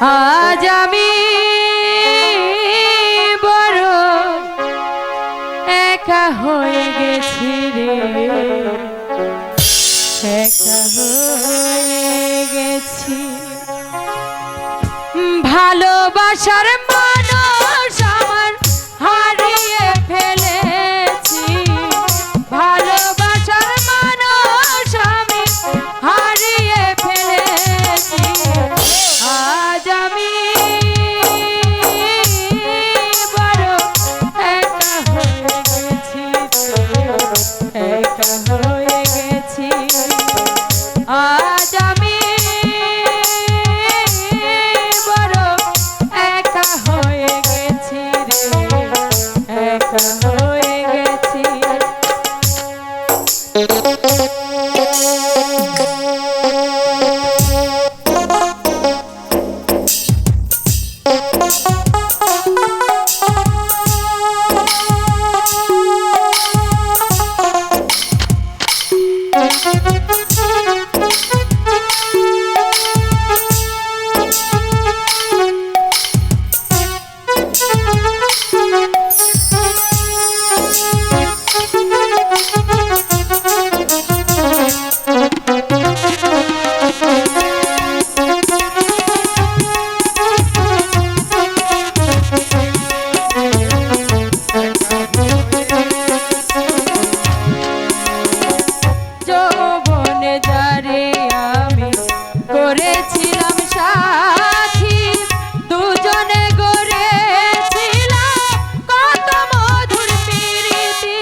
আজ আমি বড় একা হয়ে গেছি রে, একা হয়ে গেছি। ভালোবাসার মানুষ আমার হারিয়ে ফেলেছি, ভালোবাসার মানুষ আমি হারিয়ে ফেলেছি। আজ আমি বড় একা হয়ে গেছি, একা হয়ে গেছি। আজ আমি বড় একা হয়ে গেছি রে, একা হয়ে গেছি। করেছিলাম সাথী, দুজনে গড়েছিলাম কত মধুর প্রীতি।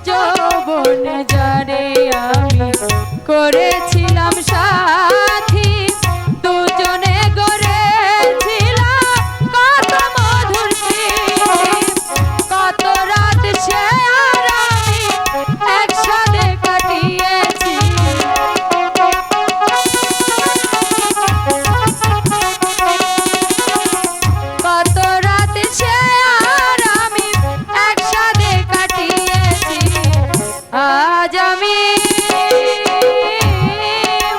যৌবনে যারে আমি করেছিলাম সাথী, দুজনে আজ আমি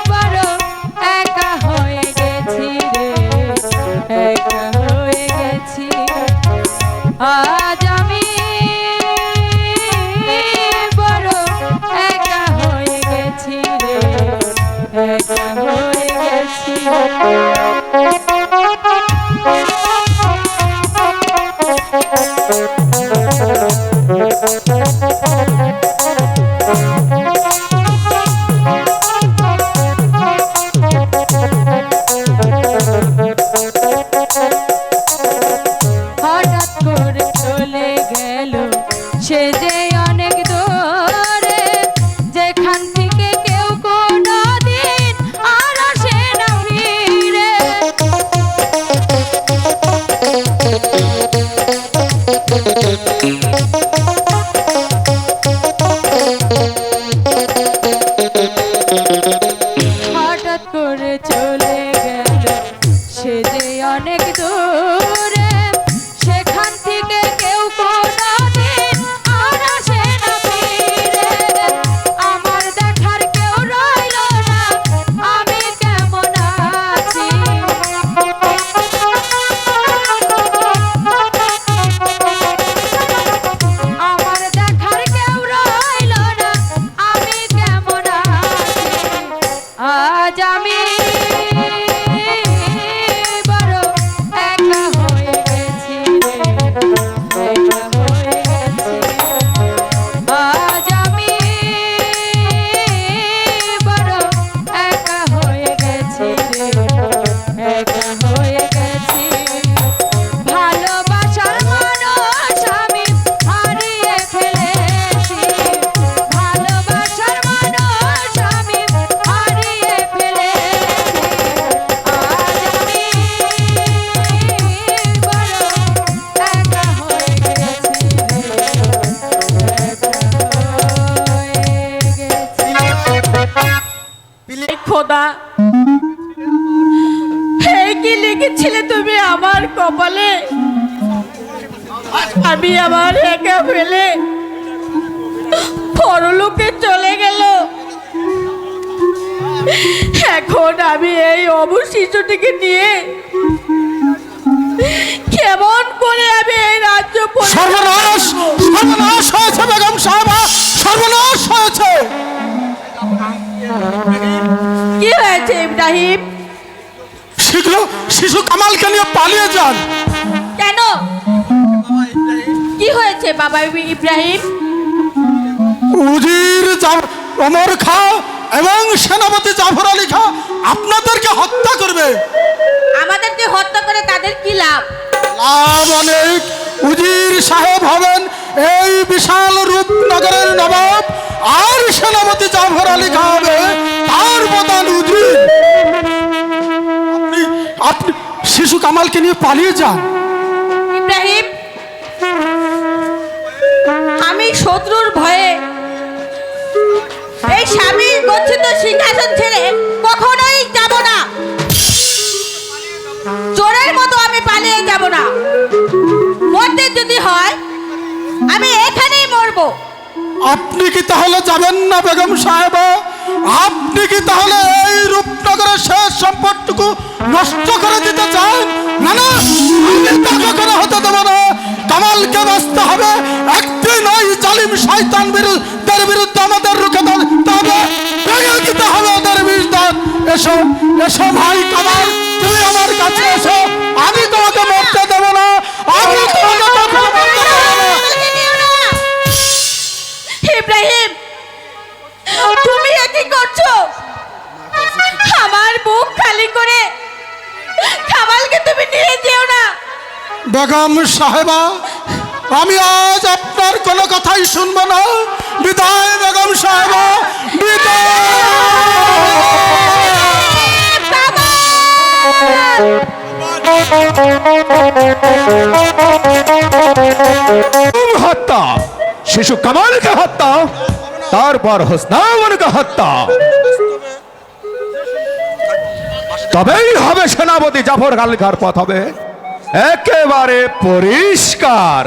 বড় একা হয়ে গেছি রে, একা হয়ে গেছি। আজ আমি বড় একা হয়ে গেছি রে, একা হয়ে গেছি। হঠাৎ করে চলে গেল সে যে অনেক দূরে, যেখান থেকে কেউ কোনদিন আর আসে না ফিরে। হঠাৎ করে চলে গেল সে যে অনেক দূরে, সেখান থেকে কেউ কোনদিন আর আসে না ফিরে। আমার দেখার কেউ রইল না, আমি কেমন আছি। আমার দেখার কেউ রইল না, আমি কেমন আছি। আজ আমি বড় একা হয়ে গেছি রে, একা হয়ে গেছি। আজ আমি বড় একা হয়ে গেছি রে, একা হয়ে গেছি। ভালোবাসার মানুষ আমি হারিয়ে ফেলেছি, ভালোবাসার মানুষ আমি হারিয়ে ফেলেছি। আজ আমি বড় একা হয়ে গেছি রে, একা হয়ে গেছি। খোদা, এই কি লিখেছিলে তুমি আমার কপালে? আমি আমার একা ফেলে পরলোকে চলে গেল। এখন আমি এই অবুঝ শিশুটিকে নিয়ে কেমন করে আমি এই রাজ্য সর্বনাশ সর্বনাশ হয়েছে বেগম সাহেবা, সর্বনাশ হয়েছে। কি হয়েছে ইব্রাহিম? শীঘ্র শিশু কামালকে নিয়ে পালিয়ে যান। কেন, কি হয়েছে বাবা ইব্রাহিম? উজির ওমর খা এবং সেনাপতি জাফর আলী খা আপনাদেরকে হত্যা করবে। আমাদেরকে হত্যা করে তাদের কি লাভ? লাভ অনেক। উজির সাহেব হবেন এই বিশাল রূপনগরের নবাব, আর সেনাপতি জাফর আলী খা হবে তার প্রধান উজির। আপনি শিশু কামালকে নিয়ে পালিয়ে যান। ইব্রাহিম, আমি শত্রুর ভয়ে এই স্বামীর গচ্ছিত সিংহাসন ছেড়ে কখনোই যাব না। চোরের মতো আমি পালিয়ে যাব না। মরতে যদি হয় আমি এখানেই মরবো। আপনি কি তাহলে যাবেন না বেগম সাহেব? আপনি কি তাহলে এই রূপনগরের শেষ সম্পদটুকু নষ্ট করে দিতে চান? না না, আমি তা কখনো হতে দেব না। কামালকে বাঁচতে হবে। একদিন ওই জালিম শয়তান বিরুদ্ধে আমাদের রুখে দিতে হবে, ভেঙে দিতে হবে ওদের বিরুদ্ধে। এসো এসো ভাই কামাল, তুমি আমার কাছে এসো। আমি তোমাকে মরতে দেব না, আমি তোমাকে কখনো মরতে দেব না। ইব্রাহিম, তুমি কি করছো? আমার বুক খালি করে কামালকে তুমি নিয়ে যেও না। বেগম সাহেবা, আমি আজ আপনার কোনো কথাই শুনবো না। বিদায় বেগম সাহেবা, হত্যা, শিশু কামালকে হত্যা, তারপর হোসনামনকে হত্যা, তবেই হবে সেনাপতি জাফর আলী খার পথ হবে একেবারে পরিষ্কার।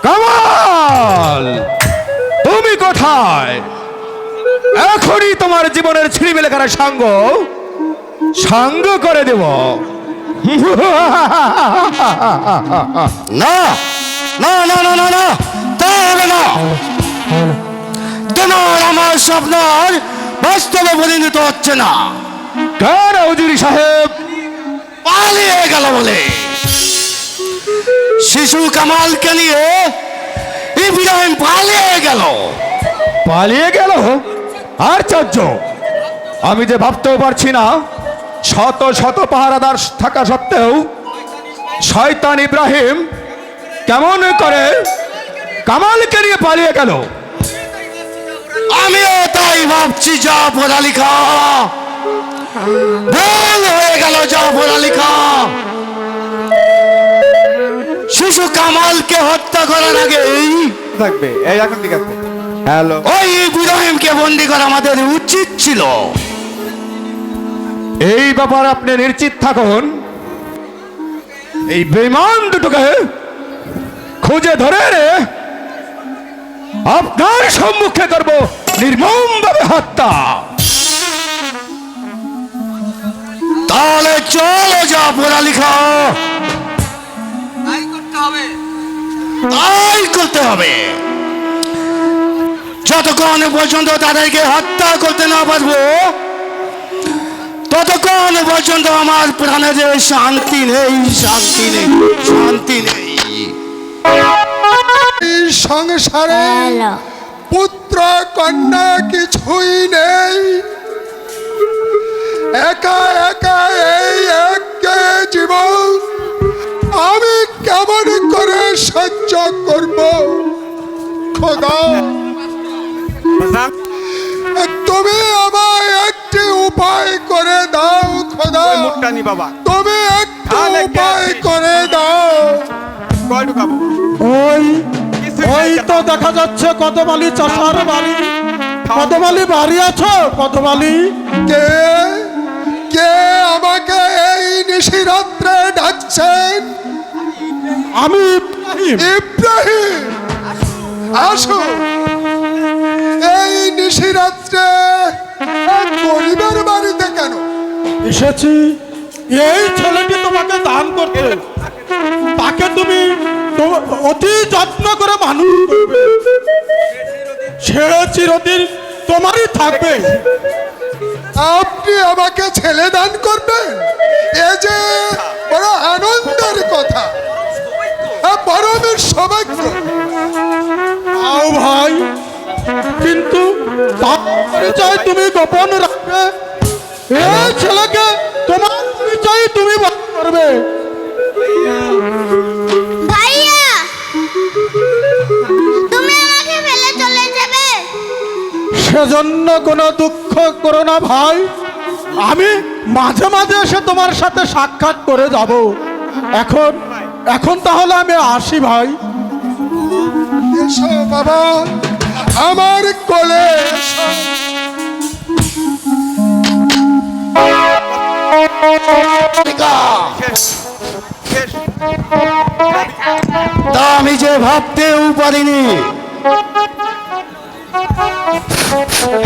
কামাল, তুমি কোথায়? এখনই তোমার জীবনের ছিড়িমিলেখানা সাঙ্গ করে দেব। না না না না না না, তা হবে না। তোমার আমার স্বপ্ন আর বাস্তবে পরিণত হচ্ছে না। কেন উজির সাহেব? পালিয়ে গেল বলে। শিশু কামালকে নিয়ে ইব্রাহিম পালিয়ে গেল। পালিয়ে গেল? আশ্চর্য, আমি যে ভাবতেও পারছি না, শত শত পাহারাদার থাকা সত্ত্বেও শয়তান ইব্রাহিম কেমন করে কামালকে নিয়ে পালিয়ে গেল। আমিও তাই ভাবছি। জাফর আলী খা ভুল হয়ে গেল। জাফর আলী খা শিশু কামালকে হত্যা করার আগেই থাকবে এই এখন ঠিক আছে। হ্যালো, ওই ইব্রাহিমকে বন্দি করা আমাদের উচিত ছিল। এই ব্যাপার আপনি নিশ্চিত থাকুন। এই বেঈমান দুটোকে খুঁজে ধরে আপনার সম্মুখে করব নির্মমভাবে হত্যা। তাহলে চলো জাফর আলী খা, তাই করতে হবে। যতক্ষণ পর্যন্ত তাদেরকে হত্যা করতে না পারবো, ততক্ষণ পর্যন্ত আমার প্রাণে যে শান্তি নেই, শান্তি নেই, শান্তি নেই। এই সংসারে পুত্র কন্যা কিছুই নেই। একা একা এই একে জীবন আমি কেমন করে সহ্য করব? খোদা, তুমি আমায় একটি উপায় করে দাও। খোদা, তুমি একটু উপায় করে দাও। ওই ওই তো দেখা যাচ্ছে কদমালি চাষার বাড়ি। কদমালি বাড়ি আছো? কদমালি কে কে আমাকে এই নিশিরাত্রে ডাকছেন? আমি ইব্রাহিম। ইব্রাহিম, আসো। এই নিশিরাত্রে এক গরিবের বাড়িতে কেন? এসেছি এই ছেলেটি তোমাকে দান করতে। তাকে তুমি অতি যত্ন করে মানুষ করবে। সে চিরদিন তোমারই থাকবে। আপনি আমাকে ছেলে দান করবেন? এ যে বড় আনন্দের কথা, পরমের সৌভাগ্য। আও ভাই, কিন্তু তার পরিচয় তুমি গোপন রাখবে। এই ছেলেকে তোমার পরিচয় তুমি বহন করবে। ভাইয়া, তুমি আমাকে ফেলে চলে যাবে? সেজন্য কোনো দুঃখ করো না ভাই, আমি মাঝে মাঝে এসে তোমার সাথে সাক্ষাৎ করে যাব। এখন এখন তাহলে আমি আসি ভাই। এসো বাবা, আমার কোলে এসো। তা আমি যে ভাবতেও পারিনি।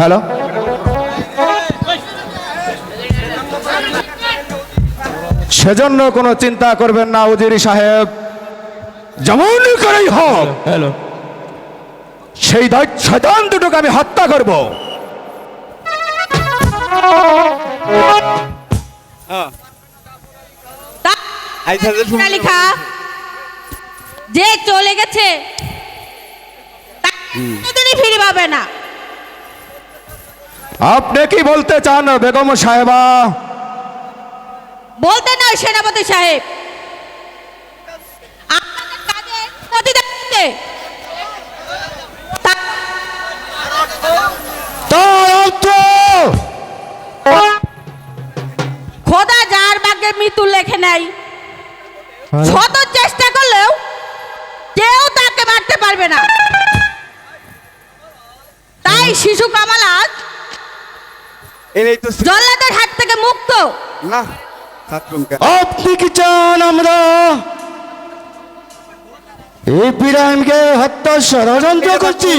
হ্যালো, সেজন্য কোনো চিন্তা করবেন না উজির সাহেব। যেমন করেই হোক হ্যালো, সেই শয়তান দুটোকে আমি হত্যা করব। লেখা যে চলে গেছে তাকে ফিরে পাবে না। আপনি কি বলতে চান বেগম সাহেবা? বলতে নয় সেনাপতি সাহেব, আপনাদের কাজের প্রতিদান দিতে। খোদা যার ভাগ্যে মৃত্যু লেখে নাই, শত চেষ্টা করলেও কেউ তাকে মারতে পারবে না। তাই শিশু কামাল আজ জল্লাদের হাত থেকে মুক্ত। আপনি কি চান আমরা ইব্রাহিমকে হত্যা ষড়যন্ত্র করছি?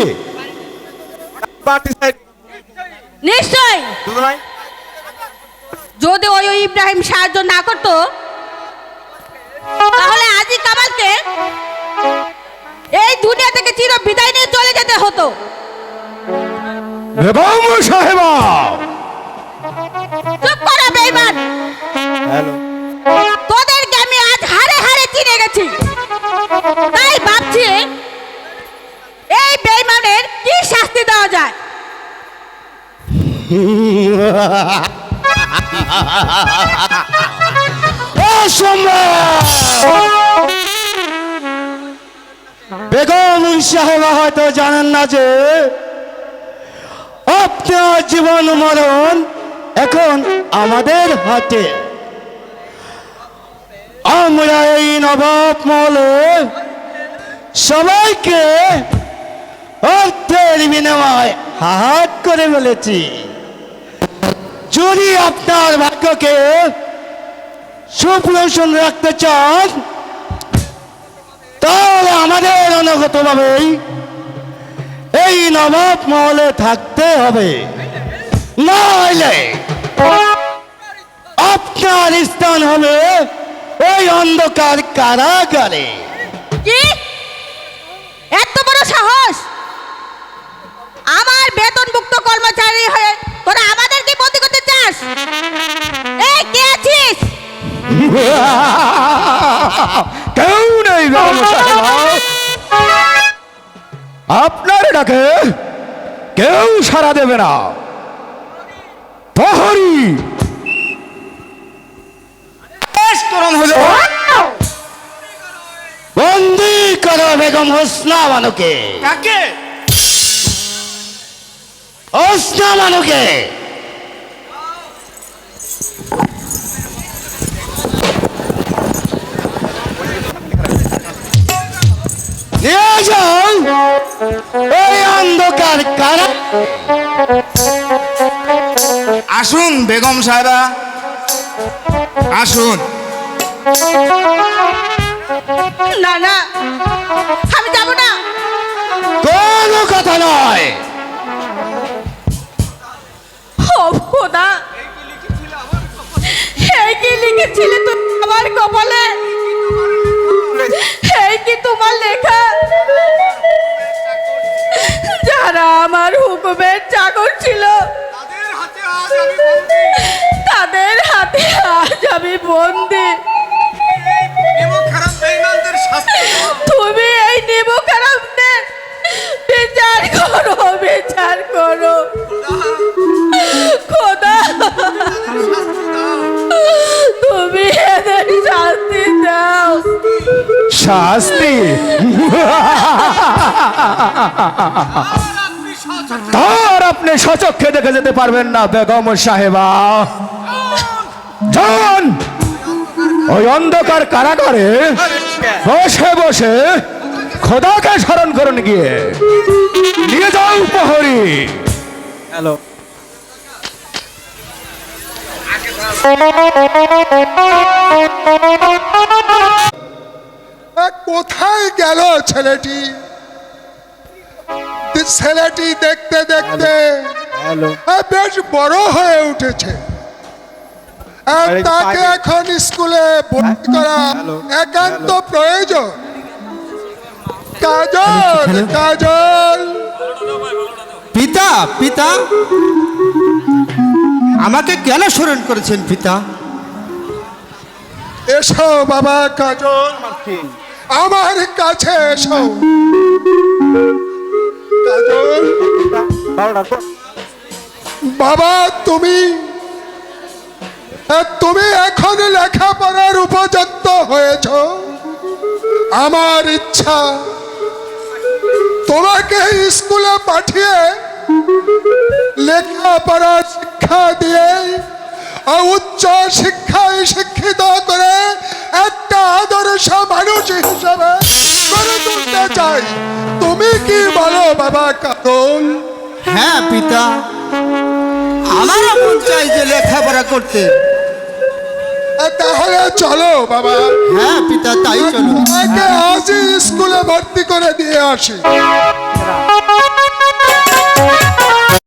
নিশ্চয়, যদি ওই ইব্রাহিম সাহায্য না করত তাহলে আজই কামালকে এই দুনিয়া থেকে চির বিদায় নিয়ে চলে যেতে হতো। বেগম সাহেবা, চুপ করা বেঈমান। তোদেরকে আমি আজ হারে হারে চিনে গেছি। তাই ভাবছি এই বেঈমানের কি শাস্তি দেওয়া যায়। বেগম সাহেবা হয়তো জানেন না যে আপনার জীবন মরণ এখন আমাদের হাতে। আমরা এই নবাব মহলে সবাইকে অর্থের বিনিময় হাত করে ফেলেছি। যদি আপনার ভাগ্যকে সুপ্রসন্ন রাখতে চান তাহলে আমাদের অনুগতভাবেই এই নবাব মহলে থাকতে হবে, নইলে আপনার স্থান হবে ওই অন্ধকার কারাগারে। কি এত বড় সাহস! আমার বেতনভুক্ত কর্মচারী হয়ে তোরা আমাদেরকে বন্দি করতে চাস? এই কে আছিস? কেউ নেই বেগম সাহেবা, আপনার ডাকে কেউ সাড়া দেবে না। প্রহরী বন্দি করো বেগম হোসনা বানুকে। কাকে? হোসনা বানুকে। নিয়ে যাও ওই অন্ধকার কারা। আসুন বেগম সাহেবা, আসুন। না না, আমি যাব না। কোনো কথা নয়। ও খোদা, এই কি লিখেছিলে তুমি আমার কপালে? এই কি তোমার লেখা? যারা আমার হুকুমের চাকর ছিল তাদের হাতে আজ আমি বন্দি। তুমি এই নিমখারামদের বিচার করো, বিচার করো খোদা। তুমি এদের শাস্তি দাও। শাস্তি? তার আপনি সচক্ষে দেখে যেতে পারবেন না বেগম সাহেবা। যান ওই অন্ধকার কারাগারে বসে বসে খোদাকে স্মরণ করুন, গিয়ে নিয়ে যাও প্রহরী। কোথায় গেল ছেলেটি? ছেলেটি দেখতে দেখতে বেশ বড় হয়ে উঠেছে। তাকে এখন স্কুলে ভর্তি করা একান্ত প্রয়োজন। কাজল, কাজল, পিতা, পিতা আমাকে কেন স্মরণ করেছেন পিতা? এসো বাবা কাজল, আমার কাছে এসো। কাজল বাবা, তুমি এখন লেখাপড়ার উপযুক্ত হয়েছ। আমার ইচ্ছা তোমাকে স্কুলে পাঠিয়ে লেখাপড়া শিক্ষা দিয়ে উচ্চ শিক্ষায় শিক্ষিত করে একটা আদর্শ মানুষ হিসেবে গড়ে তুলতে চাই। তুমি কি বলো বাবা কাজল? হ্যাঁ পিতা, আমারও মন চাই যে লেখাপড়া করতে। তাহলে চলো বাবা। হ্যাঁ পিতা, তাই চলো। আজই স্কুলে ভর্তি করে দিয়ে আসি।